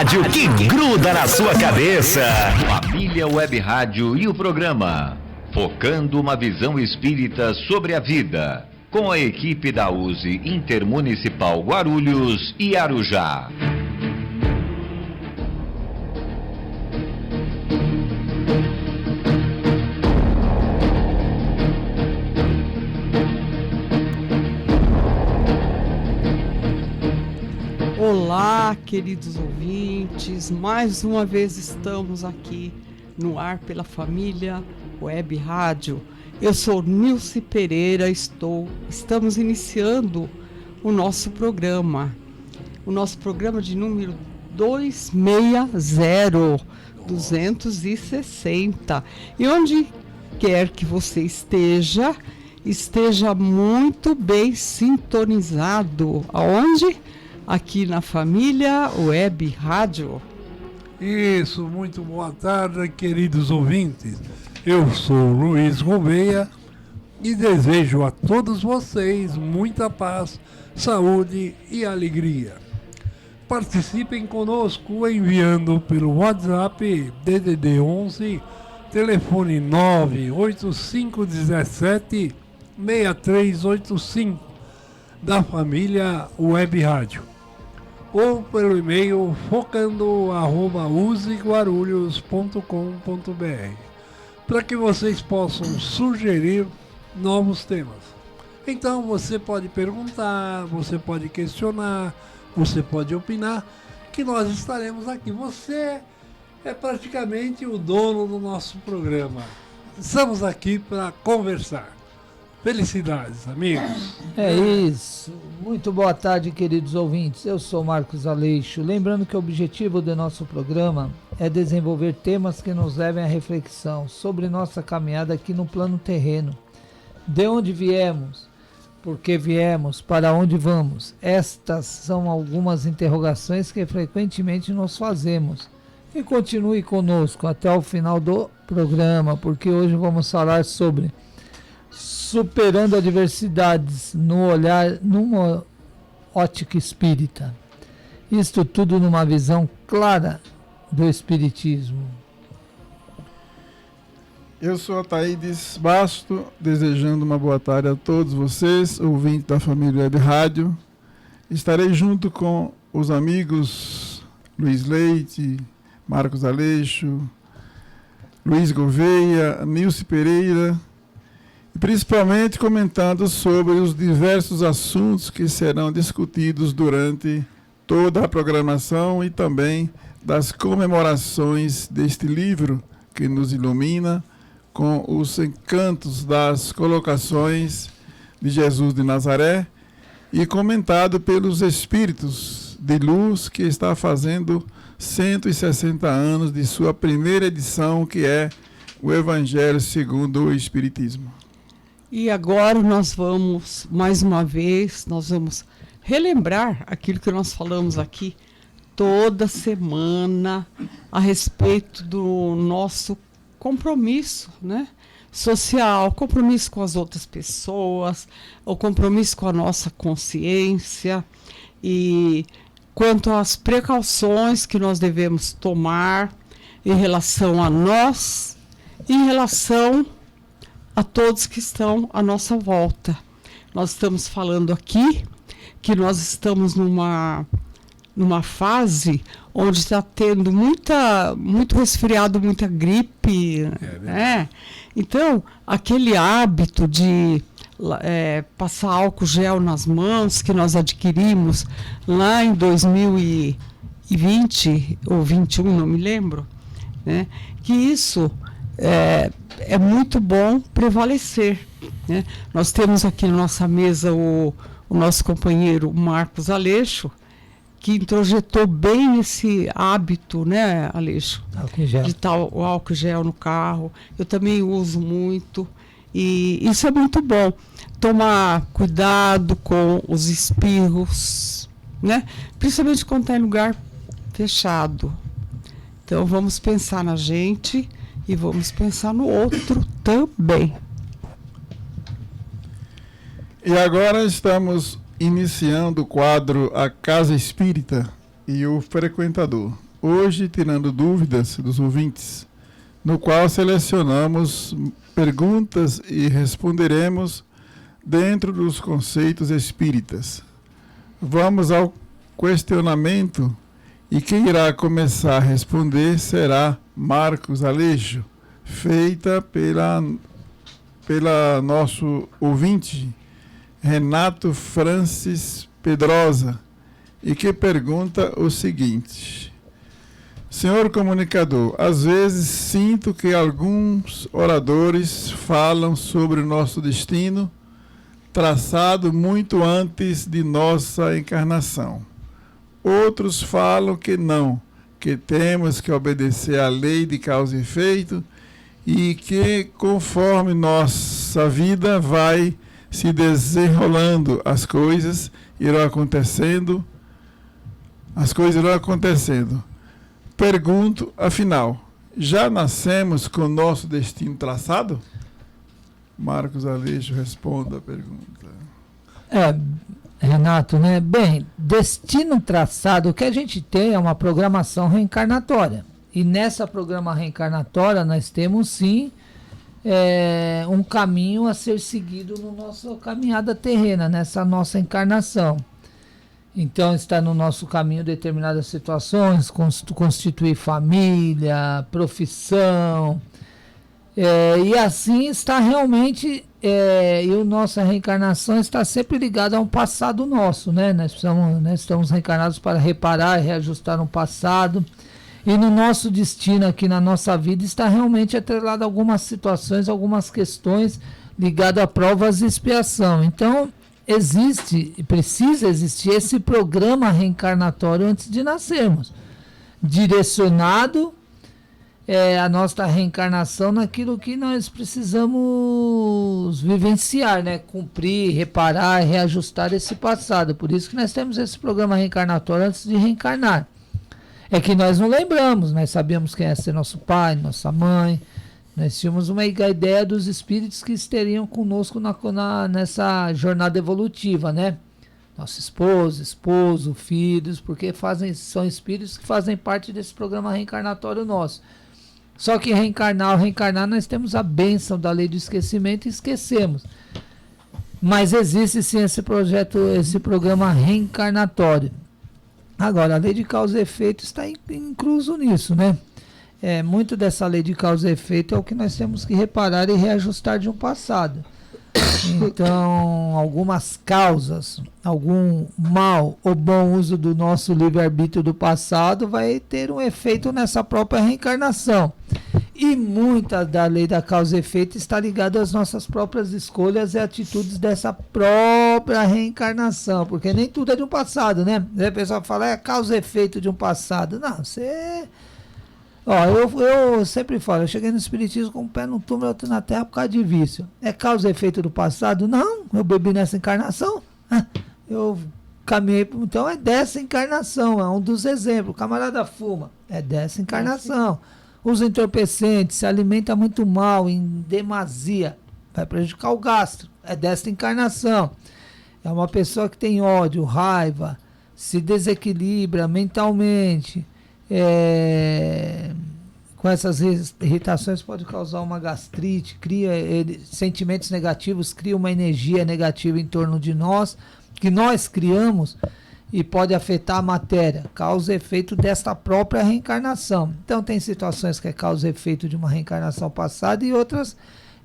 rádio que gruda na sua cabeça. Família Web Rádio e o programa Focando uma Visão Espírita sobre a Vida, com a equipe da USE Intermunicipal Guarulhos e Arujá. Olá, queridos ouvintes, mais uma vez estamos aqui no ar pela Família Web Rádio. Eu sou Nilce Pereira, estamos iniciando o nosso programa de número 260, e onde quer que você esteja muito bem sintonizado. Aonde? Aqui na Família Web Rádio. Isso, muito boa tarde, queridos ouvintes. Eu sou Luiz Gouveia e desejo a todos vocês muita paz, saúde e alegria. Participem conosco enviando pelo WhatsApp DDD 11, telefone 98517 6385 da Família Web Rádio, ou pelo e-mail focando@useguarulhos.com.br, para que vocês possam sugerir novos temas. Então você pode perguntar, você pode questionar, você pode opinar, que nós estaremos aqui. Você é praticamente o dono do nosso programa. Estamos aqui para conversar. Felicidades, amigos. É isso. Muito boa tarde, queridos ouvintes. Eu sou Marcos Aleixo. Lembrando que o objetivo do nosso programa é desenvolver temas que nos levem à reflexão sobre nossa caminhada aqui no plano terreno. De onde viemos, por que viemos, para onde vamos. Estas são algumas interrogações que frequentemente nós fazemos. E continue conosco até o final do programa, porque hoje vamos falar sobre superando adversidades numa ótica espírita. Isto tudo numa visão clara do espiritismo. Eu sou Ataídes Basto, desejando uma boa tarde a todos vocês, ouvintes da Família Web Rádio. Estarei junto com os amigos Luiz Leite, Marcos Aleixo, Luiz Gouveia, Nilce Pereira, principalmente comentando sobre os diversos assuntos que serão discutidos durante toda a programação e também das comemorações deste livro que nos ilumina com os encantos das colocações de Jesus de Nazaré e comentado pelos Espíritos de Luz, que está fazendo 160 anos de sua primeira edição, que é o Evangelho segundo o Espiritismo. E agora nós vamos relembrar aquilo que nós falamos aqui toda semana a respeito do nosso compromisso, né, social, compromisso com as outras pessoas, o compromisso com a nossa consciência e quanto às precauções que nós devemos tomar em relação a nós, em relação a todos que estão à nossa volta. Nós estamos falando aqui que nós estamos numa fase onde está tendo muito resfriado, muita gripe. Então, aquele hábito de passar álcool gel nas mãos que nós adquirimos lá em 2020 ou 2021, não me lembro, né? Que isso é muito bom prevalecer, né? Nós temos aqui na nossa mesa o nosso companheiro Marcos Aleixo, que introjetou bem esse hábito, né, Aleixo? De tal o álcool gel no carro. Eu também uso muito e isso é muito bom. Tomar cuidado com os espirros, né? Principalmente quando está em lugar fechado. Então vamos pensar na gente e vamos pensar no outro também. E agora estamos iniciando o quadro A Casa Espírita e o Frequentador. hoje tirando dúvidas dos ouvintes, no qual selecionamos perguntas e responderemos dentro dos conceitos espíritas. Vamos ao questionamento e quem irá começar a responder será Marcos Aleixo, feita pela nosso ouvinte Renato Francis Pedrosa, e que pergunta o seguinte: senhor comunicador, às vezes sinto que alguns oradores falam sobre o nosso destino traçado muito antes de nossa encarnação. Outros falam que não, que temos que obedecer à lei de causa e efeito e que conforme nossa vida vai se desenrolando, as coisas irão acontecendo. Pergunto, afinal, já nascemos com o nosso destino traçado? Marcos Aleixo responda a pergunta. Renato, né? Bem, destino traçado, o que a gente tem é uma programação reencarnatória. E nessa programa reencarnatória nós temos sim um caminho a ser seguido na nossa caminhada terrena, nessa nossa encarnação. Então está no nosso caminho determinadas situações, constituir família, profissão, e assim está realmente, e a nossa reencarnação está sempre ligada a um passado nosso, né? Nós estamos reencarnados para reparar e reajustar um passado, e no nosso destino aqui na nossa vida está realmente atrelado a algumas situações, algumas questões ligadas a provas e expiação. Então existe e precisa existir esse programa reencarnatório antes de nascermos, direcionado a nossa reencarnação naquilo que nós precisamos vivenciar, né? Cumprir, reparar, reajustar esse passado. Por isso que nós temos esse programa reencarnatório antes de reencarnar. É que nós não lembramos, nós sabíamos quem é ser nosso pai, nossa mãe. Nós tínhamos uma ideia dos espíritos que estariam conosco nessa jornada evolutiva, né? Nosso esposo, filhos, porque são espíritos que fazem parte desse programa reencarnatório nosso. Só que reencarnar, nós temos a bênção da lei do esquecimento e esquecemos. Mas existe sim esse programa reencarnatório. Agora, a lei de causa e efeito está incluso nisso, né? Muito dessa lei de causa e efeito é o que nós temos que reparar e reajustar de um passado. Então, algumas causas, algum mal ou bom uso do nosso livre-arbítrio do passado vai ter um efeito nessa própria reencarnação. E muita da lei da causa e efeito está ligada às nossas próprias escolhas e atitudes dessa própria reencarnação, porque nem tudo é de um passado, né? A pessoa fala, é causa e efeito de um passado. Não, você... eu sempre falo, eu cheguei no espiritismo com o pé no túmulo, outro na terra por causa de vício. É causa e efeito do passado? Não, eu bebi nessa encarnação. Eu caminhei, então é dessa encarnação, é um dos exemplos. O camarada fuma, é dessa encarnação. Usa entorpecente, se alimenta muito mal, em demasia, vai prejudicar o gastro, é dessa encarnação. É uma pessoa que tem ódio, raiva, se desequilibra mentalmente, com essas irritações pode causar uma gastrite, cria sentimentos negativos, cria uma energia negativa em torno de nós, que nós criamos, e pode afetar a matéria, causa e efeito desta própria reencarnação. Então tem situações que é causa e efeito de uma reencarnação passada, e outras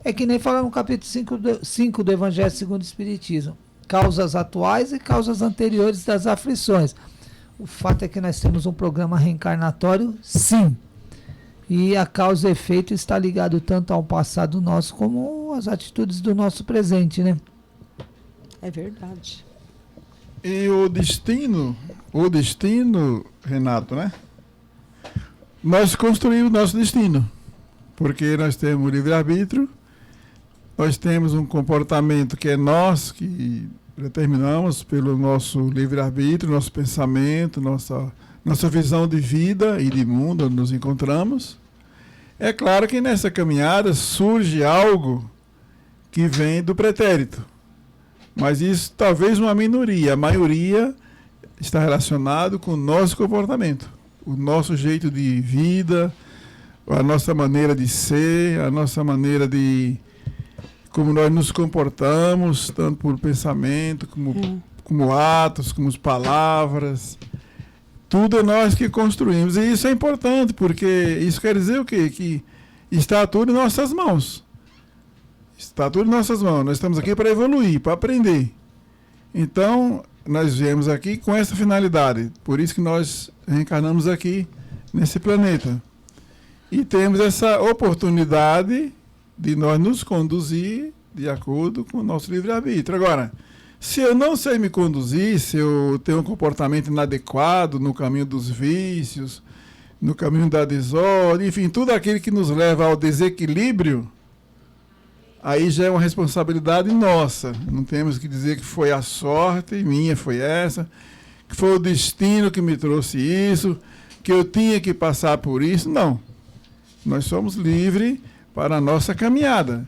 é que nem fala no capítulo 5 do Evangelho segundo o Espiritismo, causas atuais e causas anteriores das aflições. O fato é que nós temos um programa reencarnatório, sim, e a causa e efeito está ligado tanto ao passado nosso como às atitudes do nosso presente, né? É verdade. E o destino, Renato, né? Nós construímos nosso destino, porque nós temos livre-arbítrio, nós temos um comportamento que é nosso, que determinamos pelo nosso livre-arbítrio, nosso pensamento, nossa visão de vida e de mundo onde nos encontramos. É claro que nessa caminhada surge algo que vem do pretérito. Mas isso talvez uma minoria. A maioria está relacionado com o nosso comportamento. o nosso jeito de vida, a nossa maneira de ser, a nossa maneira de como nós nos comportamos, tanto por pensamento, como atos, como as palavras. Tudo é nós que construímos. E isso é importante, porque isso quer dizer o quê? Que está tudo em nossas mãos. Está tudo em nossas mãos. Nós estamos aqui para evoluir, para aprender. Então, nós viemos aqui com essa finalidade. Por isso que nós reencarnamos aqui nesse planeta. E temos essa oportunidade de nós nos conduzir de acordo com o nosso livre-arbítrio. Agora, se eu não sei me conduzir, se eu tenho um comportamento inadequado no caminho dos vícios, no caminho da desordem, enfim, tudo aquilo que nos leva ao desequilíbrio, aí já é uma responsabilidade nossa. Não temos que dizer que foi a sorte minha, foi essa, que foi o destino que me trouxe isso, que eu tinha que passar por isso. Não. Nós somos livres para a nossa caminhada.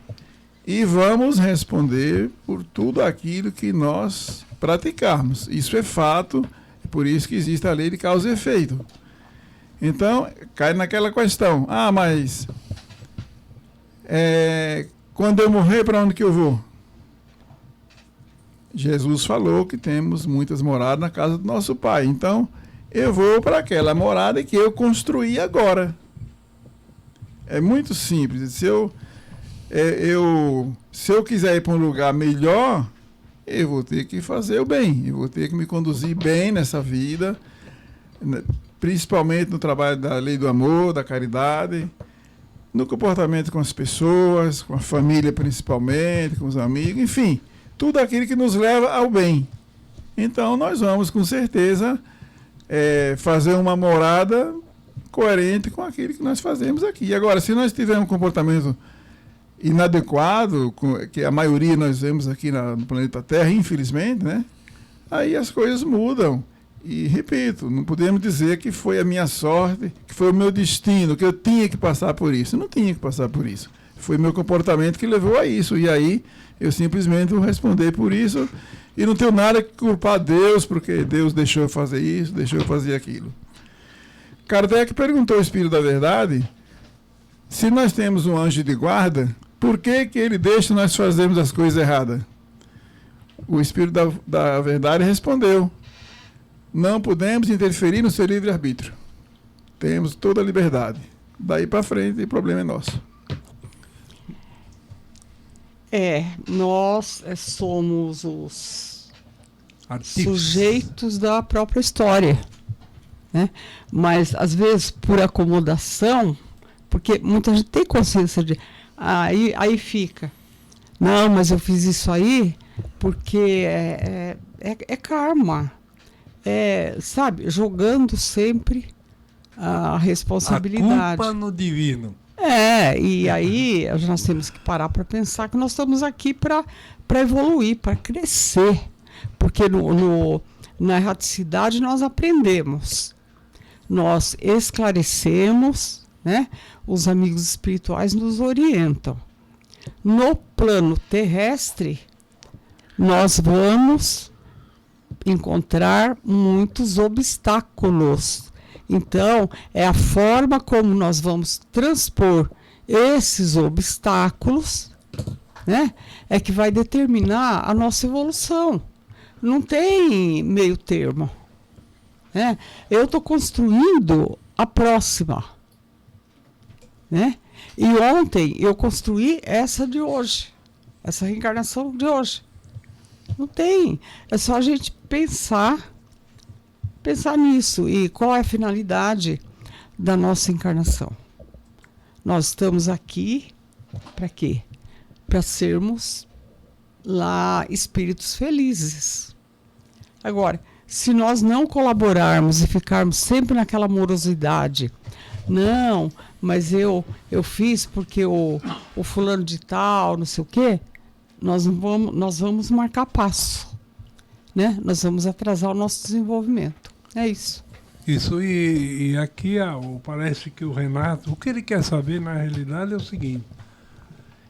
E vamos responder por tudo aquilo que nós praticarmos. Isso é fato, por isso que existe a lei de causa e efeito. Então, cai naquela questão. Mas quando eu morrer, para onde que eu vou? Jesus falou que temos muitas moradas na casa do nosso Pai. Então, eu vou para aquela morada que eu construí agora. É muito simples. Se eu quiser ir para um lugar melhor, eu vou ter que fazer o bem. Eu vou ter que me conduzir bem nessa vida, principalmente no trabalho da lei do amor, da caridade, no comportamento com as pessoas, com a família principalmente, com os amigos, enfim, tudo aquilo que nos leva ao bem. Então, nós vamos, com certeza, fazer uma morada coerente com aquilo que nós fazemos aqui. Agora, se nós tivermos um comportamento inadequado, que a maioria nós vemos aqui no planeta Terra, infelizmente, né? Aí as coisas mudam. E, repito, não podemos dizer que foi a minha sorte, que foi o meu destino, que eu tinha que passar por isso. Eu não tinha que passar por isso. Foi meu comportamento que levou a isso. E aí, eu simplesmente vou responder por isso. E não tenho nada que culpar Deus, porque Deus deixou eu fazer isso, deixou eu fazer aquilo. Kardec perguntou ao Espírito da Verdade se nós temos um anjo de guarda, por que ele deixa nós fazermos as coisas erradas? O Espírito da Verdade respondeu: não podemos interferir no seu livre-arbítrio. Temos toda a liberdade. Daí para frente, o problema é nosso. Nós somos os sujeitos da própria história. Né? Mas, às vezes, por acomodação, porque muita gente tem consciência de... Aí fica. Não, mas eu fiz isso aí porque é karma. Sabe, jogando sempre a responsabilidade. A culpa no divino. E aí nós temos que parar para pensar que nós estamos aqui para evoluir, para crescer. Porque na erraticidade nós aprendemos. Nós esclarecemos, né? Os amigos espirituais nos orientam. No plano terrestre, nós vamos encontrar muitos obstáculos. Então, é a forma como nós vamos transpor esses obstáculos, né? É que vai determinar a nossa evolução. Não tem meio termo. Eu estou construindo a próxima. Né? E ontem eu construí essa de hoje. Essa reencarnação de hoje. Não tem. É só a gente pensar nisso. E qual é a finalidade da nossa encarnação? Nós estamos aqui para quê? Para sermos lá espíritos felizes. Agora, se nós não colaborarmos e ficarmos sempre naquela morosidade, não, mas eu fiz porque o fulano de tal, não sei o quê, nós vamos marcar passo, né? Nós vamos atrasar o nosso desenvolvimento. É isso. Isso, e aqui parece que o Renato, o que ele quer saber na realidade é o seguinte: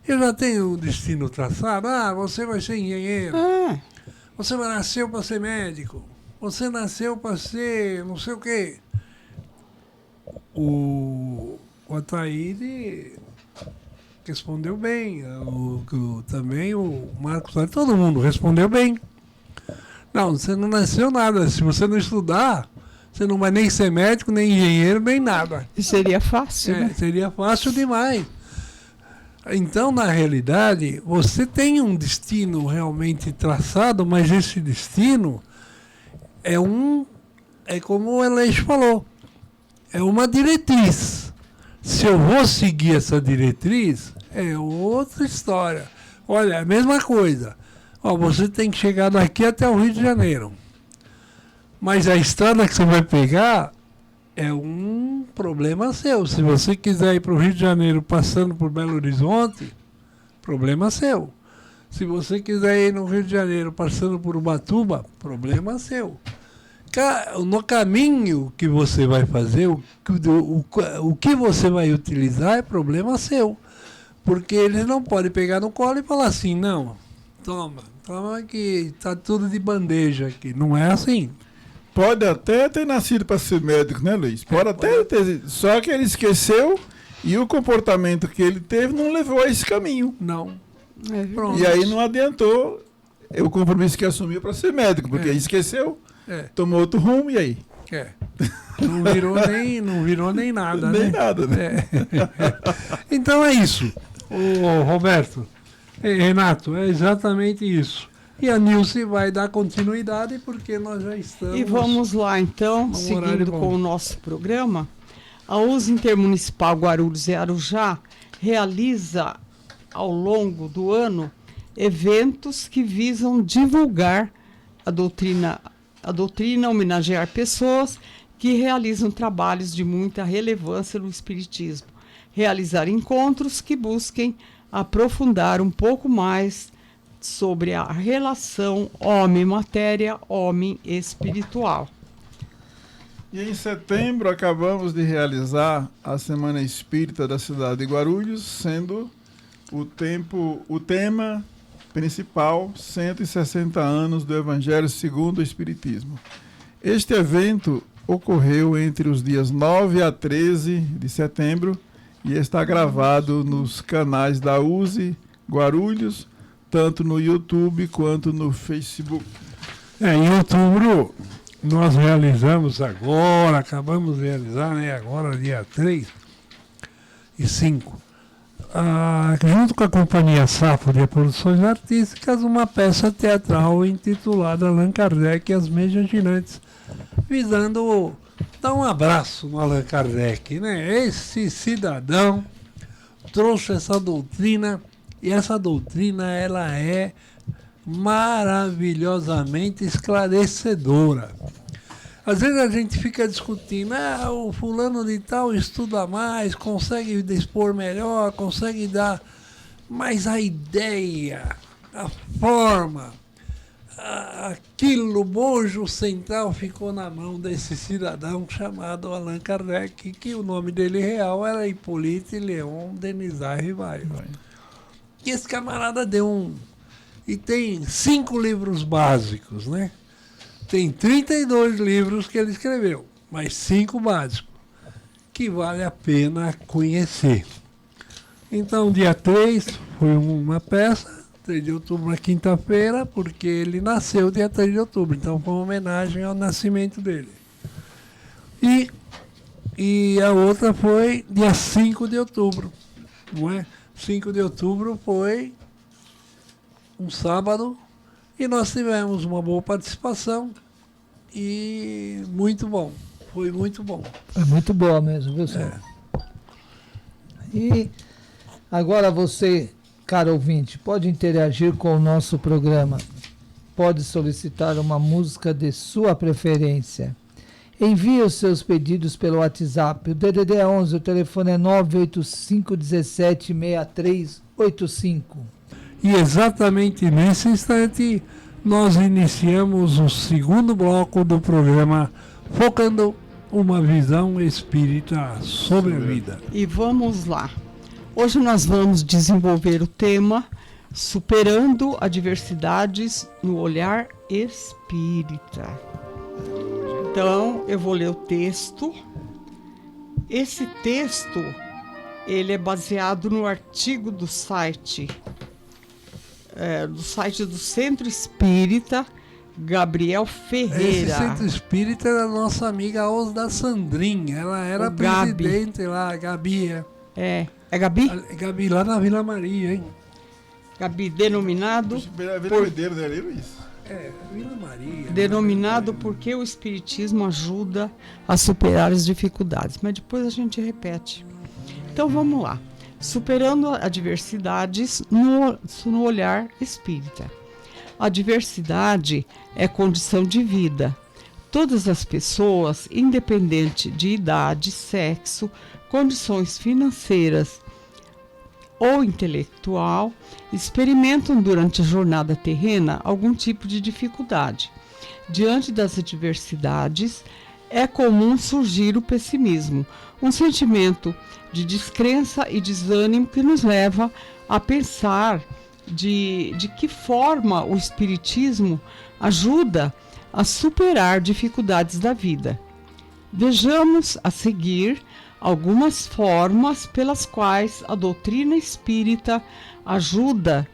eu já tenho o destino traçado, você vai ser engenheiro, você nasceu para ser médico, você nasceu para ser não sei o quê. o Ataíde respondeu bem, também o Marcos, todo mundo respondeu bem. Não, você não nasceu nada. Se você não estudar, você não vai nem ser médico, nem engenheiro, nem nada. E seria fácil, né? Seria fácil demais. Então, na realidade, você tem um destino realmente traçado, mas esse destino é como o Aleixo falou, é uma diretriz. Se eu vou seguir essa diretriz, é outra história. Olha, é a mesma coisa. Ó, você tem que chegar daqui até o Rio de Janeiro. Mas a estrada que você vai pegar é um problema seu. Se você quiser ir para o Rio de Janeiro passando por Belo Horizonte, problema seu. Se você quiser ir no Rio de Janeiro passando por Ubatuba, problema seu. No caminho que você vai fazer, o que você vai utilizar é problema seu. Porque eles não podem pegar no colo e falar assim, não, toma que tá tudo de bandeja aqui. Não é assim. Pode até ter nascido para ser médico, né, Luiz? Pode até ter. Só que ele esqueceu e o comportamento que ele teve não levou a esse caminho. Não. Pronto. E aí não adiantou o compromisso que assumiu para ser médico, porque esqueceu, tomou outro rumo e aí? Não virou nem nada, nem né? nada, né? Então é isso. Ô, Roberto, Renato, é exatamente isso. E a Nilce vai dar continuidade porque nós já estamos... E vamos lá, então, seguindo com o nosso programa. A USE Intermunicipal Guarulhos e Arujá realiza, ao longo do ano, eventos que visam divulgar a doutrina, homenagear pessoas que realizam trabalhos de muita relevância no espiritismo, realizar encontros que busquem aprofundar um pouco mais sobre a relação homem-matéria, homem-espiritual. E em setembro acabamos de realizar a Semana Espírita da cidade de Guarulhos, sendo o tema principal 160 anos do Evangelho segundo o Espiritismo. Este evento ocorreu entre os dias 9 a 13 de setembro e está gravado nos canais da USE Guarulhos, tanto no YouTube quanto no Facebook. Em outubro, nós realizamos acabamos de realizar, né, agora dia 3 e 5, junto com a Companhia Safo de Produções Artísticas, uma peça teatral intitulada Allan Kardec e as Mesas Girantes, visando dar um abraço no Allan Kardec, né? Esse cidadão trouxe essa doutrina, e essa doutrina ela é maravilhosamente esclarecedora. Às vezes a gente fica discutindo, o fulano de tal estuda mais, consegue expor melhor, consegue dar, mas a ideia, a forma, aquilo, o bojo central ficou na mão desse cidadão chamado Allan Kardec, que o nome dele real era Hippolyte Léon Denisard Rivail. E esse camarada deu e tem 5 livros básicos, né? Tem 32 livros que ele escreveu, mas 5 básicos, que vale a pena conhecer. Então, dia 3 foi uma peça, 3 de outubro na quinta-feira, porque ele nasceu dia 3 de outubro, então foi uma homenagem ao nascimento dele. E a outra foi dia 5 de outubro, não é? 5 de outubro foi um sábado e nós tivemos uma boa participação e muito bom, foi muito bom. É muito boa mesmo, viu, senhor? E agora você, caro ouvinte, pode interagir com o nosso programa, pode solicitar uma música de sua preferência. Envie os seus pedidos pelo WhatsApp. O DDD é 11, o telefone é 985176385. E exatamente nesse instante, nós iniciamos o segundo bloco do programa Focando uma Visão Espírita sobre a Vida. E vamos lá. Hoje nós vamos desenvolver o tema Superando Adversidades no Olhar Espírita. Então, eu vou ler o texto Esse texto, ele é baseado no artigo do site do Centro Espírita Gabriel Ferreira. Esse Centro Espírita é da nossa amiga Osda Sandrin. Ela era presidente lá, a Gabi. É Gabi? Gabi, lá na Vila Maria, hein? Gabi, denominado... Vila Maria. Denominado porque o Espiritismo ajuda a superar as dificuldades. Mas depois a gente repete. Então vamos lá. Superando adversidades no olhar espírita. A diversidade é condição de vida. Todas as pessoas, independente de idade, sexo, condições financeiras ou intelectual, experimentam durante a jornada terrena algum tipo de dificuldade. Diante das adversidades, é comum surgir o pessimismo, um sentimento de descrença e desânimo que nos leva a pensar de que forma o Espiritismo ajuda a superar dificuldades da vida. Vejamos a seguir algumas formas pelas quais a doutrina espírita ajuda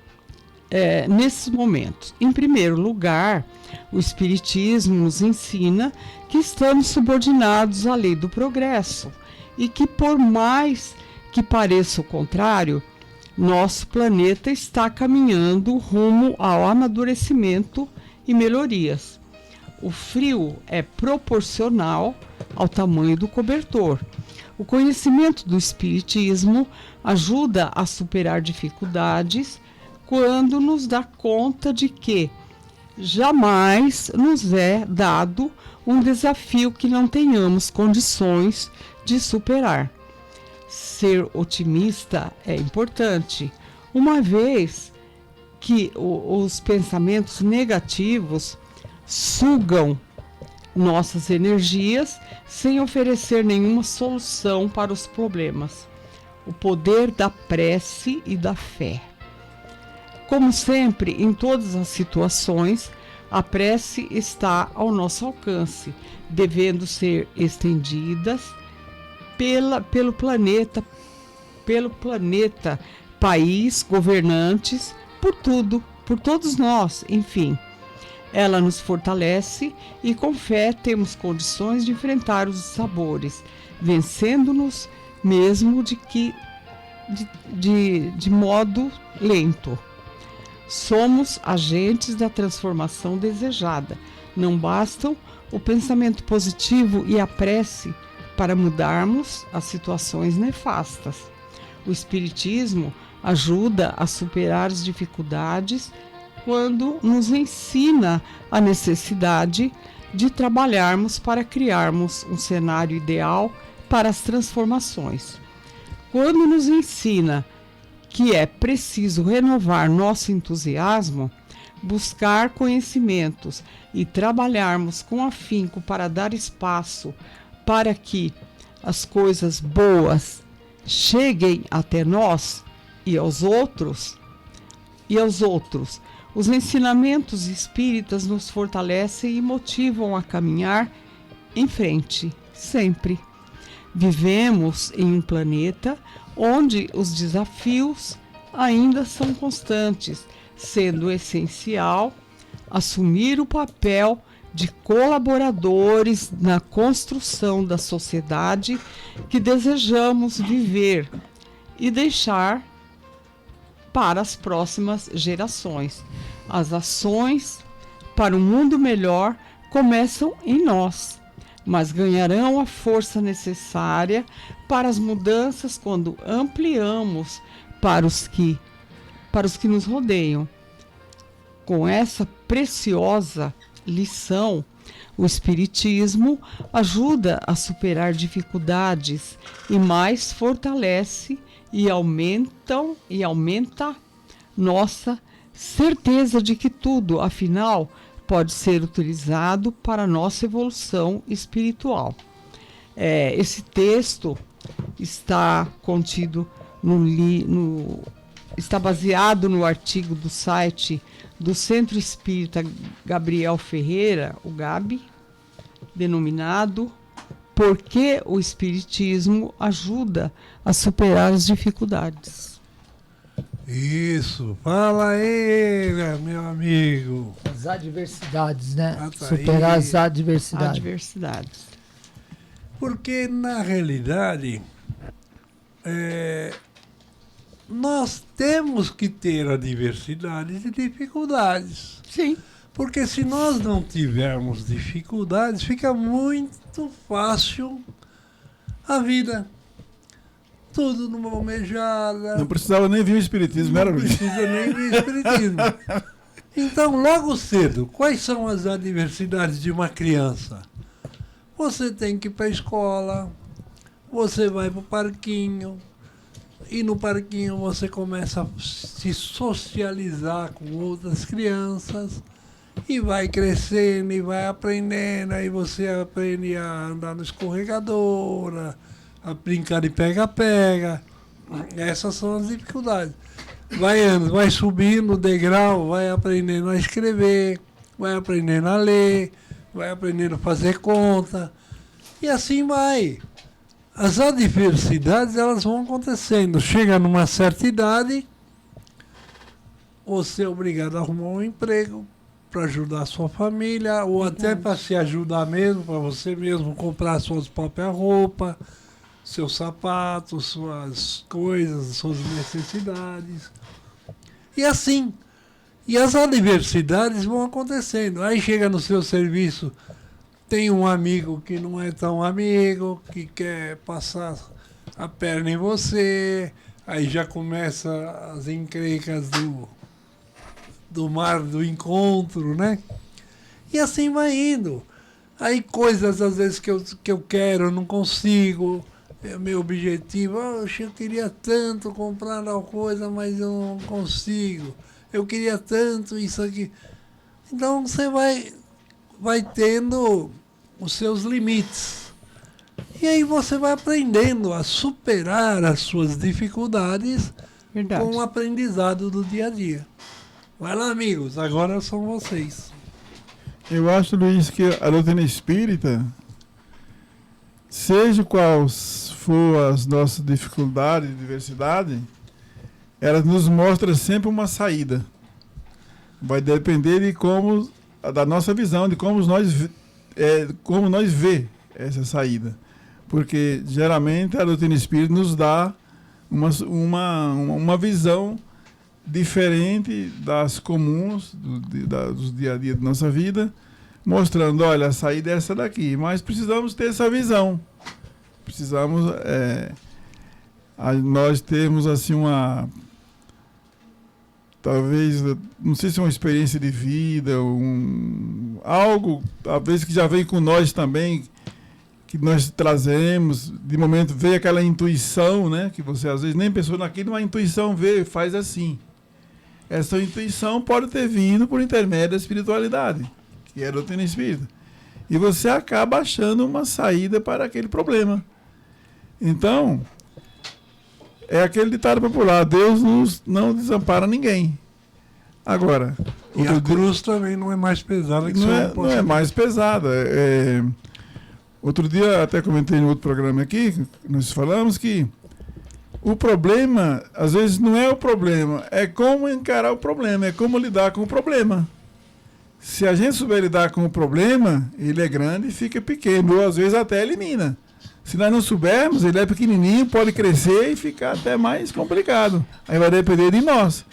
nesses momentos. Em primeiro lugar, o Espiritismo nos ensina que estamos subordinados à lei do progresso e que, por mais que pareça o contrário, nosso planeta está caminhando rumo ao amadurecimento e melhorias. O frio é proporcional ao tamanho do cobertor. O conhecimento do Espiritismo ajuda a superar dificuldades quando nos dá conta de que jamais nos é dado um desafio que não tenhamos condições de superar. Ser otimista é importante, uma vez que os pensamentos negativos sugam nossas energias sem oferecer nenhuma solução para os problemas. O poder da prece e da fé. Como sempre, em todas as situações, a prece está ao nosso alcance, devendo ser estendidas pelo planeta, país, governantes, por tudo, por todos nós, enfim. Ela nos fortalece e com fé temos condições de enfrentar os sabores, vencendo-nos mesmo de modo lento. Somos agentes da transformação desejada. Não bastam o pensamento positivo e a prece para mudarmos as situações nefastas. O Espiritismo ajuda a superar as dificuldades quando nos ensina a necessidade de trabalharmos para criarmos um cenário ideal para as transformações. Quando nos ensina que é preciso renovar nosso entusiasmo, buscar conhecimentos e trabalharmos com afinco para dar espaço para que as coisas boas cheguem até nós e aos outros. Os ensinamentos espíritas nos fortalecem e motivam a caminhar em frente, sempre. Vivemos em um planeta onde os desafios ainda são constantes, sendo essencial assumir o papel de colaboradores na construção da sociedade que desejamos viver e deixar para as próximas gerações. As ações para um mundo melhor começam em nós, mas ganharão a força necessária para as mudanças quando ampliamos para os que nos rodeiam. Com essa preciosa lição, o Espiritismo ajuda a superar dificuldades e mais fortalece e aumenta nossa certeza de que tudo, afinal, pode ser utilizado para a nossa evolução espiritual. Esse texto está contido está baseado no artigo do site do Centro Espírita Gabriel Ferreira, o GAB, denominado porque o Espiritismo ajuda a superar as dificuldades. Isso, fala aí, meu amigo. As adversidades, né? Tá Superar aí. as adversidades. Adversidades. Porque, na realidade, nós temos que ter adversidades e dificuldades. Sim. Porque se nós não tivermos dificuldades, fica muito fácil a vida. Tudo numa almejada. Não precisava nem vir o Espiritismo, Não era, Luiz? precisa nem vir Espiritismo. Então, logo cedo, quais são as adversidades de uma criança? Você tem que ir para a escola, você vai para o parquinho, e no parquinho você começa a se socializar com outras crianças, e vai crescendo, e vai aprendendo, aí você aprende a andar no escorregador, a brincar de pega-pega. Essas são as dificuldades. Vai subindo o degrau, vai aprendendo a escrever, vai aprendendo a ler, vai aprendendo a fazer conta, e assim vai. As adversidades, elas vão acontecendo. Chega numa certa idade, você é obrigado a arrumar um emprego para ajudar a sua família, ou até para se ajudar mesmo, para você mesmo comprar suas próprias roupas, seus sapatos, suas coisas, suas necessidades. E assim. E as adversidades vão acontecendo. Aí chega no seu serviço, tem um amigo que não é tão amigo, que quer passar a perna em você, aí já começa as encrencas do mar do encontro, né? E assim vai indo. Aí coisas às vezes que eu quero, eu não consigo. É meu objetivo, eu queria tanto comprar tal coisa, mas eu não consigo. Eu queria tanto isso aqui. Então você vai tendo os seus limites. E aí você vai aprendendo a superar as suas dificuldades. Verdade. Com o aprendizado do dia a dia. Vai lá, amigos, agora são vocês. Eu acho, Luiz, que a doutrina espírita, seja qual for as nossas dificuldades e diversidade, ela nos mostra sempre uma saída. Vai depender de da nossa visão, de como nós vê essa saída. Porque, geralmente, a doutrina espírita nos dá uma visão diferente das comuns, dos dia a dia da nossa vida, mostrando, olha, a saída é essa daqui. Mas precisamos ter essa visão. Precisamos... nós temos, assim, talvez, não sei se é uma experiência de vida, algo, talvez que já vem com nós também, que nós trazemos, de momento veio aquela intuição, né, que você às vezes nem pensou naquilo, uma intuição veio e faz assim. Essa intuição pode ter vindo por intermédio da espiritualidade, que é a doutrina espírita. E você acaba achando uma saída para aquele problema. Então, é aquele ditado popular, Deus não desampara ninguém. Agora... E a cruz também não é mais pesada que não é mais pesada. Outro dia, até comentei no outro programa aqui, nós falamos que o problema, às vezes, não é o problema, é como encarar o problema, é como lidar com o problema. Se a gente souber lidar com o problema, ele é grande e fica pequeno, ou às vezes até elimina. Se nós não soubermos, ele é pequenininho, pode crescer e ficar até mais complicado. Aí vai depender de nós.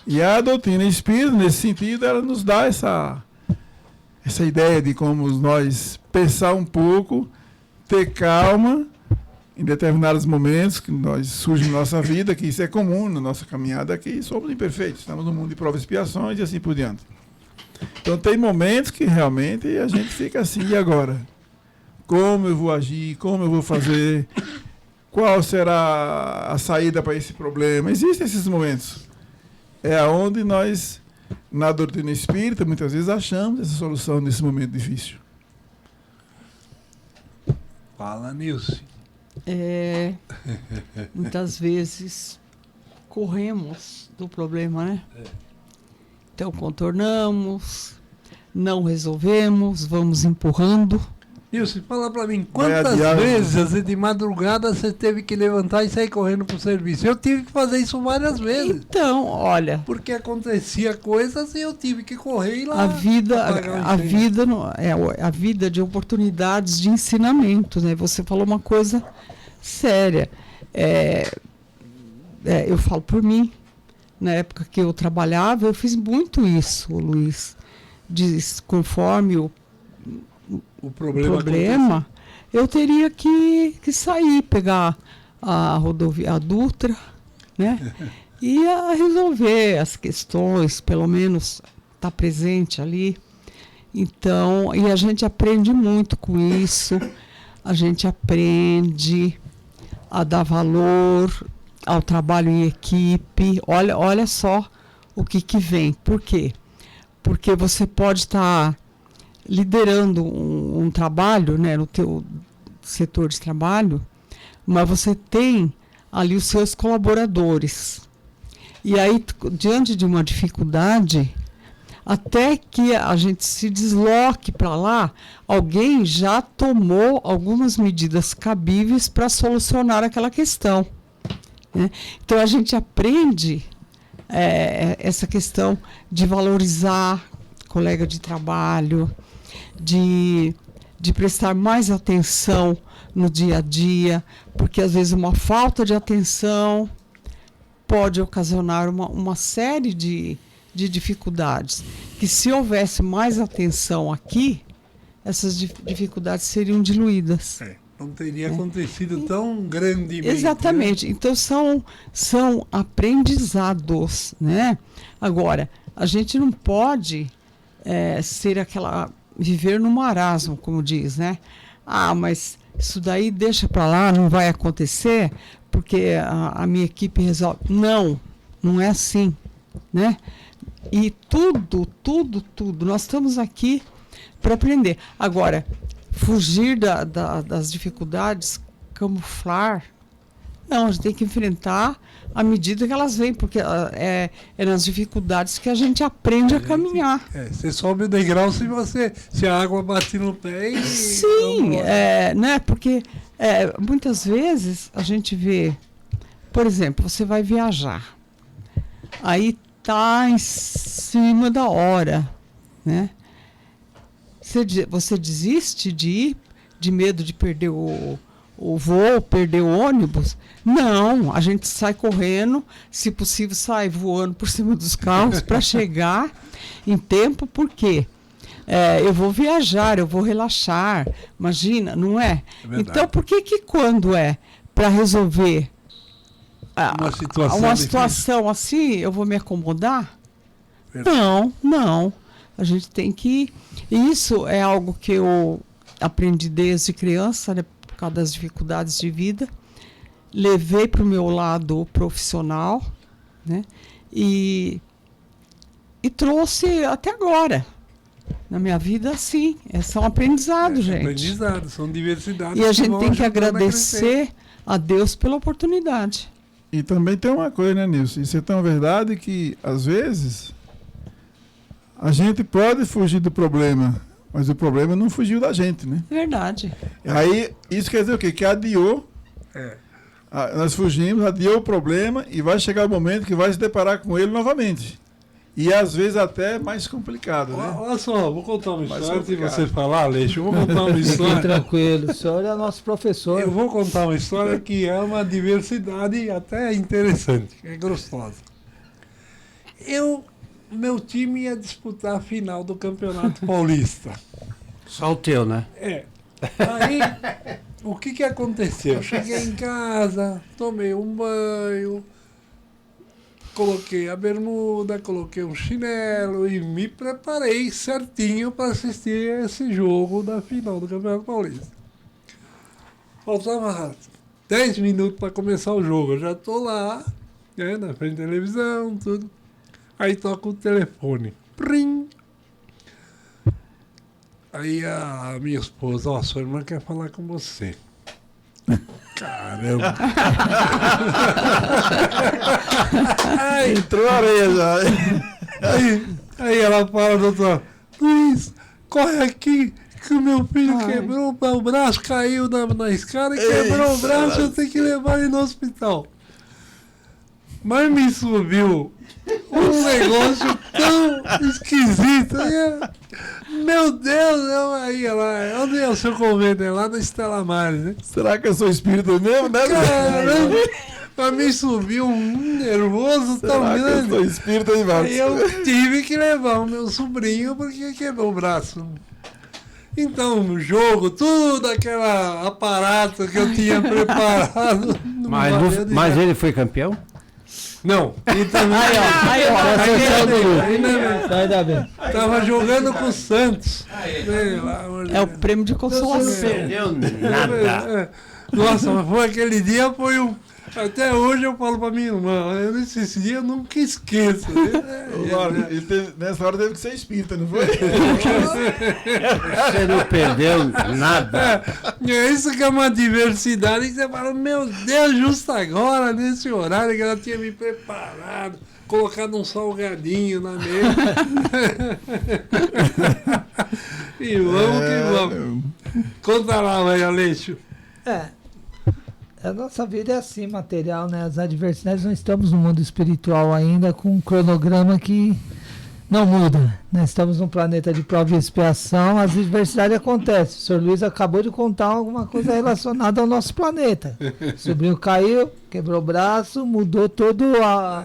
E a doutrina espírita, nesse sentido, ela nos dá essa ideia de como nós pensar um pouco, ter calma em determinados momentos que surge na nossa vida, que isso é comum na nossa caminhada aqui, somos imperfeitos, estamos no mundo de provas e expiações e assim por diante. Então tem momentos que realmente a gente fica assim, e agora? Como eu vou agir? Como eu vou fazer? Qual será a saída para esse problema? Existem esses momentos. É onde nós, na doutrina espírita, muitas vezes achamos essa solução nesse momento difícil. Fala, Nilce. Muitas vezes corremos do problema, né? Então contornamos, não resolvemos, vamos empurrando. Nilson, fala pra mim, Vai quantas adiar, vezes de madrugada você teve que levantar e sair correndo pro serviço? Eu tive que fazer isso várias vezes. Então, olha, Porque acontecia coisas e eu tive que correr e lá. a vida, apagar o a incêndio. vida é a vida de oportunidades de ensinamento, né? Você falou uma coisa séria. Eu falo por mim. Na época que eu trabalhava, eu fiz muito isso, Luiz. Conforme o problema, eu teria que sair, pegar a rodovia, a Dutra, né? E resolver as questões, pelo menos estar presente ali. Então, e a gente aprende muito com isso, a gente aprende a dar valor ao trabalho em equipe. Olha só o que vem. Por quê? Porque você pode estar liderando um trabalho, né, no teu setor de trabalho, mas você tem ali os seus colaboradores. E aí, diante de uma dificuldade, até que a gente se desloque para lá, alguém já tomou algumas medidas cabíveis para solucionar aquela questão, né? Então, a gente aprende essa questão de valorizar colega de trabalho, de prestar mais atenção no dia a dia, porque às vezes uma falta de atenção pode ocasionar uma série de dificuldades, que se houvesse mais atenção aqui, essas dificuldades seriam diluídas. Não teria acontecido tão grandemente. Exatamente. Né? Então são aprendizados, né? Agora, a gente não pode viver no marasmo, como diz, né? Mas isso daí deixa para lá, não vai acontecer, porque a minha equipe resolve. Não é assim, né? E tudo, nós estamos aqui para aprender. Agora, fugir das dificuldades, camuflar, não, a gente tem que enfrentar à medida que elas vêm, porque é nas dificuldades que a gente aprende a caminhar. Você sobe o degrau se a água bate no pé e... Sim, né, porque muitas vezes a gente vê, por exemplo, você vai viajar, aí tá em cima da hora, né? Você desiste de ir, de medo de perder o voo, perder o ônibus? Não, a gente sai correndo, se possível sai voando por cima dos carros para chegar em tempo, porque eu vou viajar, eu vou relaxar, imagina, não é? Então, por que quando é para resolver uma situação assim, eu vou me acomodar? Não. A gente tem que... Isso é algo que eu aprendi desde criança, né, por causa das dificuldades de vida. Levei para o meu lado profissional, né, e trouxe até agora. Na minha vida, sim. São aprendizados, gente. Aprendizados, são diversidades. E a gente tem que agradecer a Deus pela oportunidade. E também tem uma coisa, né, Nilson? Isso é tão verdade que, às vezes, a gente pode fugir do problema, mas o problema não fugiu da gente, né? Verdade. Aí, isso quer dizer o quê? Que adiou. Nós fugimos, adiou o problema e vai chegar o momento que vai se deparar com ele novamente. E às vezes até mais complicado, né? Olha só, vou contar uma história. Antes de você falar, Aleixo, eu vou contar uma Fique história. tranquilo, o senhor é nosso professor. Eu vou contar uma história que é uma diversidade até interessante, é gostosa. Meu time ia disputar a final do Campeonato Paulista. Só o teu, né? Aí, o que aconteceu? Eu cheguei em casa, tomei um banho, coloquei a bermuda, coloquei um chinelo e me preparei certinho para assistir esse jogo da final do Campeonato Paulista. Faltava 10 minutos para começar o jogo. Eu já estou lá, né, na frente da televisão, tudo. Aí toca o telefone. Prim! Aí a minha esposa, sua irmã quer falar com você. Caramba! Entrou a areia já. Aí ela fala, doutor, Luiz, corre aqui, que o meu filho quebrou o braço, caiu na escada e quebrou o braço, eu tenho que levar ele no hospital. Mas me subiu um negócio tão esquisito. Meu Deus, eu ia lá. Onde é o seu convento? É lá na Estela Maris, né? Será que eu sou espírita mesmo, né? Caramba, pra mim subiu um nervoso tão Será que eu grande. sou espírita demais? Aí eu tive que levar o meu sobrinho porque quebrou o braço. Então, no jogo, tudo aquele aparato que eu tinha preparado. não valeu de Mas nada. ele foi campeão? Não, ele também. Ainda bem. Tava jogando com o Santos. É o prêmio de consolação. Perdeu nada. Nossa, mas foi aquele dia, foi um. Até hoje eu falo pra minha irmã, nesse dia eu nunca esqueço. Nessa hora teve que ser espírita, não foi? Você não perdeu nada. É isso que é uma diversidade que você fala, meu Deus, justo agora, nesse horário que ela tinha me preparado, colocado um salgadinho na mesa. E vamos que vamos. Conta lá, velho Aleixo. A nossa vida é assim, material, né? As adversidades, não estamos no mundo espiritual ainda com um cronograma que não muda. Nós estamos num planeta de prova e expiação, as adversidades acontecem. O senhor Luiz acabou de contar alguma coisa relacionada ao nosso planeta. O sobrinho caiu, quebrou o braço, mudou toda a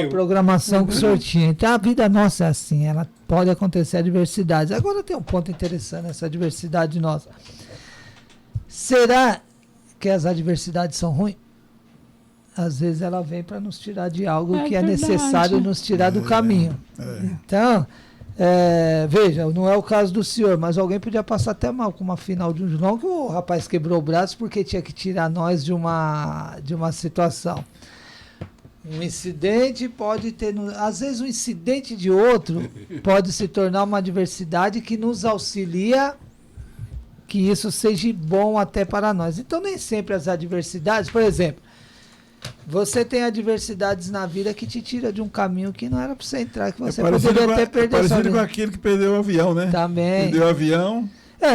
programação que o senhor tinha. Então a vida nossa é assim, ela pode acontecer adversidades. Agora tem um ponto interessante nessa adversidade nossa. Será que as adversidades são ruins? Às vezes ela vem para nos tirar de algo que é necessário nos tirar do caminho. Então, veja, não é o caso do senhor, mas alguém podia passar até mal com uma final de um jogo, que o rapaz quebrou o braço porque tinha que tirar nós de uma situação. Um incidente pode ter, às vezes um incidente de outro pode se tornar uma adversidade que nos auxilia que isso seja bom até para nós. Então nem sempre as adversidades, por exemplo, você tem adversidades na vida que te tira de um caminho que não era para você entrar, que você poderia até perder sua vida. Parecido com aquele que perdeu o avião, né? Também. Perdeu o avião.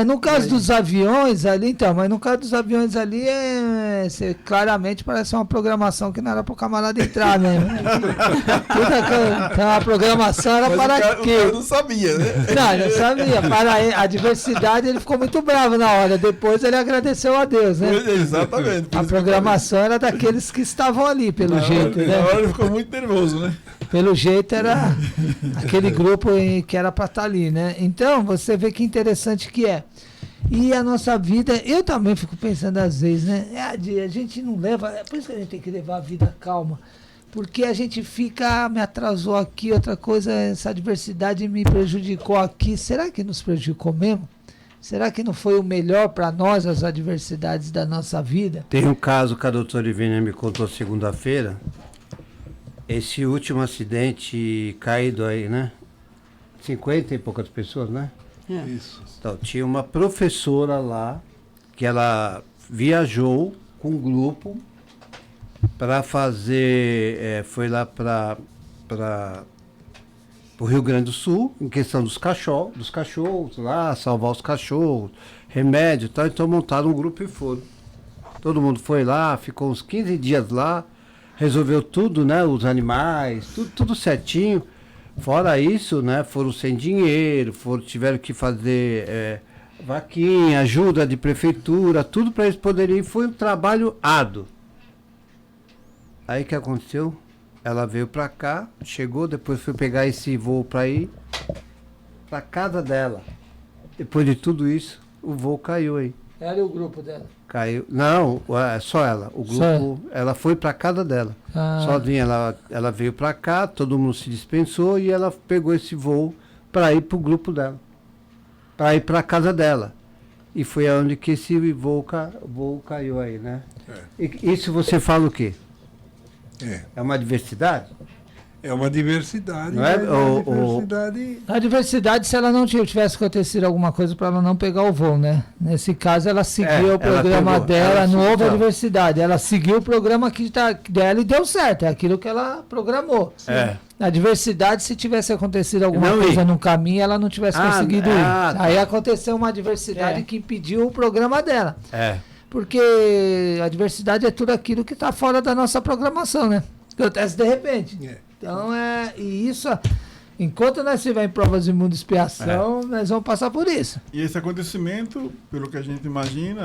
No caso dos aviões ali, então, mas no caso dos aviões ali, claramente parece uma programação que não era para o camarada entrar mesmo. Então a programação era para quê? Eu não sabia, né? Não sabia. Para a adversidade, ele ficou muito bravo na hora. Depois ele agradeceu a Deus, né? Exatamente. A programação era daqueles que estavam ali, pelo jeito, né? Na hora ele ficou muito nervoso, né? Pelo jeito era aquele grupo que era para estar ali, né? Então, você vê que interessante que é. E a nossa vida, eu também fico pensando às vezes, né? A gente não leva, é por isso que a gente tem que levar a vida calma. Porque a gente fica, me atrasou aqui, outra coisa, essa adversidade me prejudicou aqui. Será que nos prejudicou mesmo? Será que não foi o melhor para nós, as adversidades da nossa vida? Tem um caso que a doutora Ivênia me contou segunda-feira. Esse último acidente caído aí, né? 50 e poucas pessoas, né? Isso. Então, tinha uma professora lá que ela viajou com um grupo para fazer, foi lá para o Rio Grande do Sul, em questão dos cachorros lá, salvar os cachorros, remédio e tal. Então montaram um grupo e foram. Todo mundo foi lá, ficou uns 15 dias lá, resolveu tudo, né? Os animais, tudo certinho. Fora isso, né, foram sem dinheiro, tiveram que fazer vaquinha, ajuda de prefeitura, tudo para eles poderem ir. Foi um trabalho árduo. Aí o que aconteceu? Ela veio para cá, chegou, depois foi pegar esse voo para ir para casa dela. Depois de tudo isso, o voo caiu aí. Ela e o grupo dela? Caiu. Não, só ela. O grupo, ela foi para casa dela. Sozinha, ela veio para cá, todo mundo se dispensou e ela pegou esse voo para ir para o grupo dela. Para ir para a casa dela. E foi aonde que esse voo caiu aí, né? E isso você fala o quê? É uma adversidade? É uma diversidade. Não é? Mas diversidade... A diversidade, se ela não tivesse acontecido alguma coisa para ela não pegar o voo, né? Nesse caso, ela seguiu É, o programa ela pegou, dela, ela não houve seguiu. adversidade. Ela seguiu o programa dela e deu certo. É aquilo que ela programou. É. A diversidade, se tivesse acontecido alguma Não coisa ir. no caminho, ela não tivesse conseguido ir. tá. Aí aconteceu uma adversidade que impediu o programa dela. É. Porque a diversidade é tudo aquilo que está fora da nossa programação, né? Que acontece de repente. É. Então e isso, enquanto nós estivermos em provas de mundo e expiação, nós vamos passar por isso. E esse acontecimento, pelo que a gente imagina,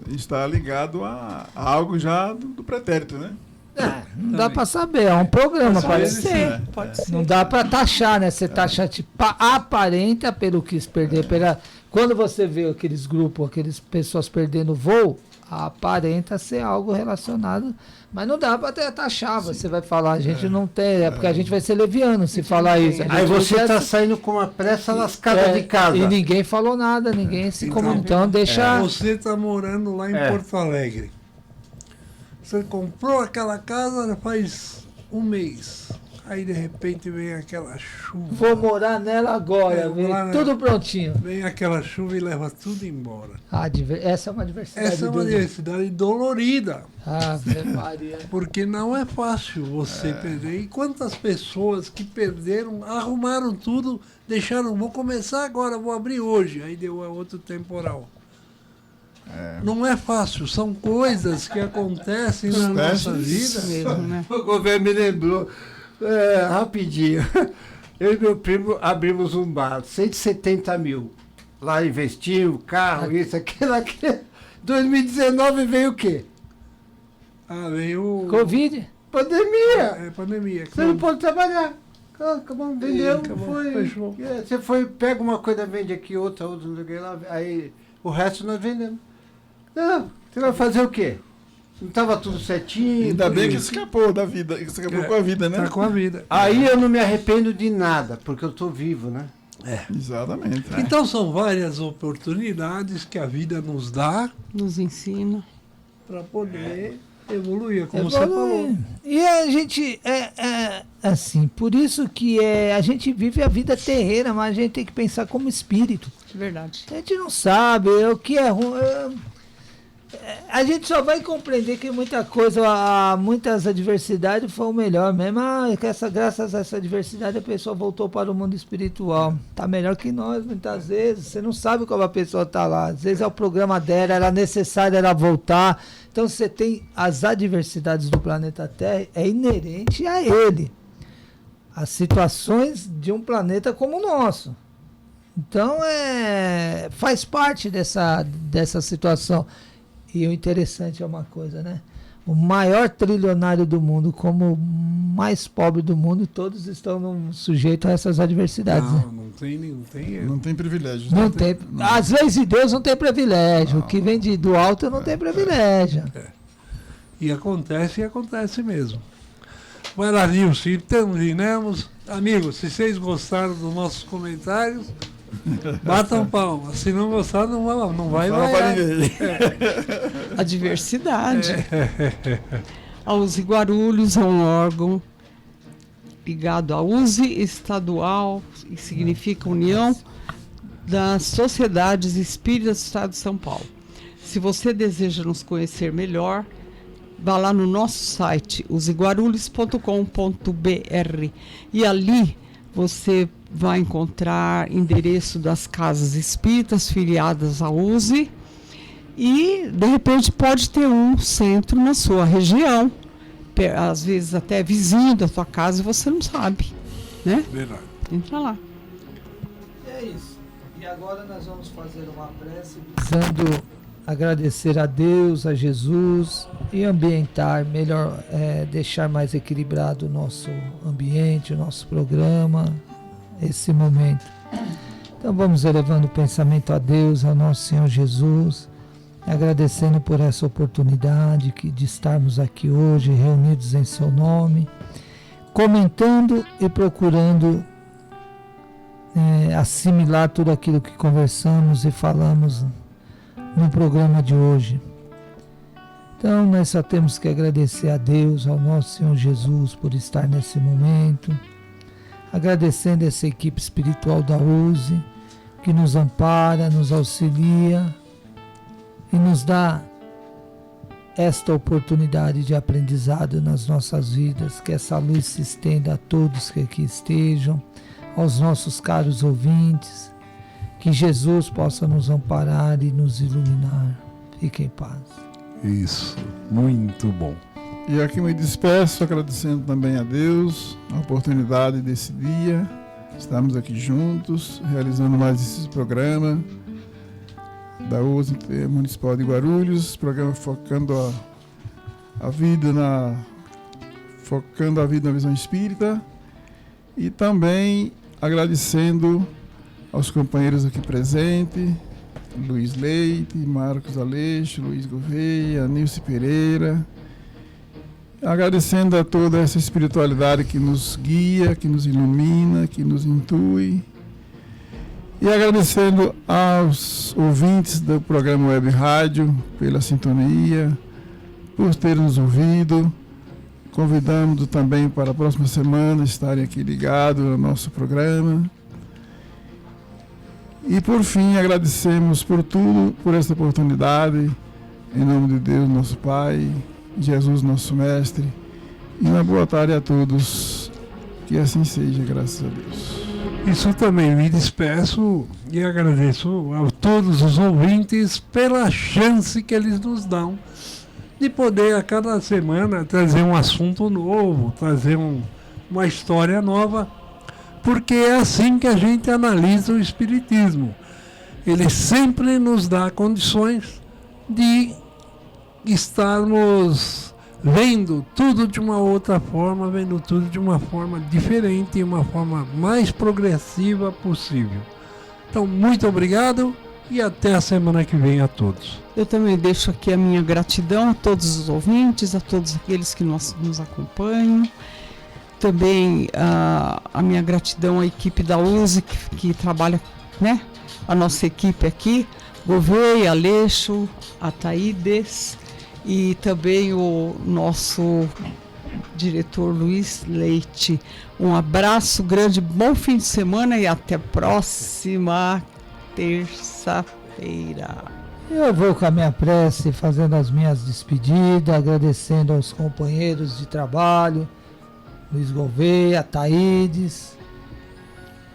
está ligado a algo já do pretérito, né? Não dá para saber, é um programa. Pode Parece ser, ser. né? Pode ser. Não dá para taxar, né? Você taxa, tipo, aparenta pelo que se perder. Quando você vê aqueles grupos, aquelas pessoas perdendo voo, aparenta ser algo relacionado. Mas não dá para taxar. Você vai falar, a gente não tem. É porque a gente vai ser leviano se falar isso. A Aí gente você não está quer- saindo com uma pressa lascada de casa. E ninguém falou nada, ninguém se comunicou. Então deixa. Você está morando lá em É. Porto Alegre. Você comprou aquela casa faz um mês. Aí de repente vem aquela chuva. Vou morar nela agora, Vou vem morar tudo nela. prontinho. Vem aquela chuva e leva tudo embora. Essa é uma diversidade. Essa é uma diversidade dolorida. Ave Maria. Porque não é fácil você perder. E quantas pessoas que perderam, arrumaram tudo, deixaram, vou começar agora, vou abrir hoje. Aí deu outro temporal. Não é fácil, são coisas que acontecem na nossa vida. Mesmo, né? O governo me lembrou, rapidinho, eu e meu primo abrimos um bar, 170 mil. Lá investimos, carro, isso, aquilo. 2019 veio o quê? Ah, veio Covid? Pandemia. Pandemia. Você não pode trabalhar. Acabou, vendeu, Acabou, foi. fechou. Você foi, pega uma coisa, vende aqui, outra, não sei o que lá, aí o resto nós vendemos. Não, você vai fazer o quê? Não estava tudo certinho. Ainda tudo bem que isso. escapou da vida, que escapou com a vida, né? Tá com a vida. Aí eu não me arrependo de nada, porque eu estou vivo, né? Exatamente. Então são várias oportunidades que a vida nos dá Nos ensina. para poder evoluir, como você Evolui. falou. E a gente assim, por isso que a gente vive a vida terrena, mas a gente tem que pensar como espírito. Verdade. A gente não sabe o que é ruim. A gente só vai compreender que muitas adversidades foi o melhor mesmo. Graças a essa adversidade a pessoa voltou para o mundo espiritual. Tá melhor que nós, muitas vezes. Você não sabe como a pessoa tá lá. Às vezes é o programa dela, era necessário ela voltar. Então você tem as adversidades do planeta Terra, é inerente a ele. As situações de um planeta como o nosso. Então faz parte dessa situação. E o interessante é uma coisa, né? O maior trilionário do mundo, como o mais pobre do mundo, todos estão sujeitos a essas adversidades. Né? Não tem. Não tem privilégio. Não tem. As leis de Deus não tem privilégio. O que vem do alto não tem privilégio. E acontece mesmo. Vai lá, Nilson, terminamos. Amigos, se vocês gostaram dos nossos comentários, batam palmas. Se não gostaram, não vai Fala pra vai. ninguém. A diversidade. A USE Guarulhos é um órgão ligado à USE estadual, que significa União das Sociedades Espíritas do Estado de São Paulo. Se você deseja nos conhecer melhor, vá lá no nosso site, useguarulhos.com.br, e ali você vai encontrar endereço das casas espíritas filiadas à USE e, de repente, pode ter um centro na sua região, às vezes até vizinho da sua casa, e você não sabe, né? Verdade. Entra lá. É isso. E agora nós vamos fazer uma prece visando agradecer a Deus, a Jesus e ambientar, melhor, deixar mais equilibrado o nosso ambiente, o nosso programa, esse momento. Então vamos elevando o pensamento a Deus, ao nosso Senhor Jesus, agradecendo por essa oportunidade de estarmos aqui hoje, reunidos em seu nome, comentando e procurando assimilar tudo aquilo que conversamos e falamos no programa de hoje. Então nós só temos que agradecer a Deus, ao nosso Senhor Jesus, por estar nesse momento, agradecendo essa equipe espiritual da USE, que nos ampara, nos auxilia e nos dá esta oportunidade de aprendizado nas nossas vidas, que essa luz se estenda a todos que aqui estejam, aos nossos caros ouvintes, que Jesus possa nos amparar e nos iluminar. Fique em paz. Isso, muito bom. E aqui me despeço agradecendo também a Deus a oportunidade desse dia. Estamos aqui juntos, realizando mais esse programa da USE Municipal de Guarulhos, programa focando a vida na visão espírita, e também agradecendo aos companheiros aqui presentes, Luiz Leite, Marcos Aleixo, Luiz Gouveia, Nilce Pereira, agradecendo a toda essa espiritualidade que nos guia, que nos ilumina, que nos intui. E agradecendo aos ouvintes do programa Web Rádio pela sintonia, por terem nos ouvido. Convidamos também para a próxima semana estarem aqui ligados ao nosso programa. E por fim, agradecemos por tudo, por essa oportunidade, em nome de Deus, nosso Pai, Jesus, nosso Mestre. E uma boa tarde a todos. Que assim seja, graças a Deus. Isso também me despeço e agradeço a todos os ouvintes pela chance que eles nos dão de poder a cada semana trazer um assunto novo, trazer uma história nova, porque é assim que a gente analisa o Espiritismo. Ele sempre nos dá condições de estarmos vendo tudo de uma outra forma, vendo tudo de uma forma diferente, uma forma mais progressiva possível. Então, muito obrigado e até a semana que vem a todos. Eu também deixo aqui a minha gratidão a todos os ouvintes, a todos aqueles que nos acompanham. Também a minha gratidão à equipe da USE que trabalha, né? A nossa equipe aqui, Gouveia, Aleixo, Ataídes, e também o nosso diretor Luiz Leite. Um abraço grande, bom fim de semana e até a próxima terça-feira. Eu vou com a minha prece fazendo as minhas despedidas, agradecendo aos companheiros de trabalho, Luiz Gouveia, Ataídes,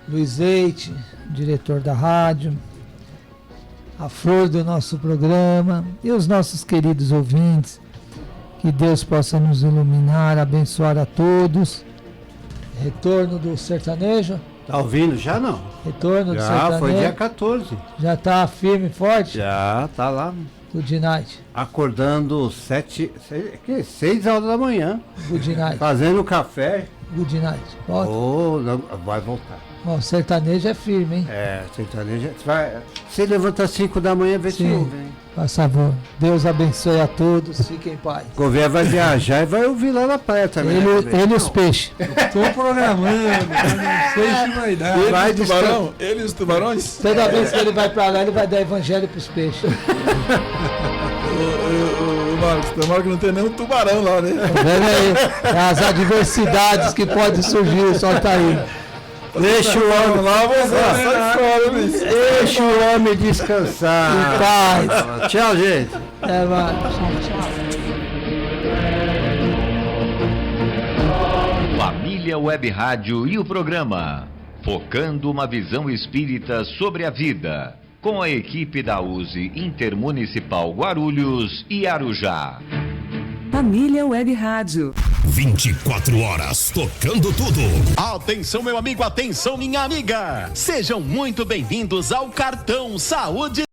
Luiz Leite, diretor da rádio, a flor do nosso programa e os nossos queridos ouvintes. Que Deus possa nos iluminar, abençoar a todos. Retorno do sertanejo? Tá ouvindo? Já não. Retorno do sertanejo. Já, foi dia 14. Já tá firme e forte? Já, tá lá. Good night. Acordando 6 horas da manhã. Good night. Fazendo café. Good night. Volta. Oh, não, vai voltar. Ó, o sertanejo é firme, hein? É, sertanejo. Você levanta às 5 da manhã, vê se Sim. ouve, hein? Por favor. Deus abençoe a todos. Fiquem em paz. O governo vai viajar e vai ouvir lá na praia também. Ele e os peixes. Estou programando, mas não sei se vai dar. Vai Ele e o tubarão? Ele e os tubarões? Toda vez que ele vai pra lá, ele vai dar evangelho pros peixes. Marcos, tomara que não tem nenhum tubarão lá, né? Tá vendo aí? As adversidades que podem surgir, só tá aí. Deixa o homem lá, sai fora, Luiz. Deixa o homem descansar. Em paz. Tchau, gente. É, vai. Família Web Rádio e o programa Focando uma Visão Espírita sobre a Vida, com a equipe da USE Intermunicipal Guarulhos e Arujá. Família Web Rádio. 24 horas tocando tudo. Atenção, meu amigo, atenção, minha amiga. Sejam muito bem-vindos ao Cartão Saúde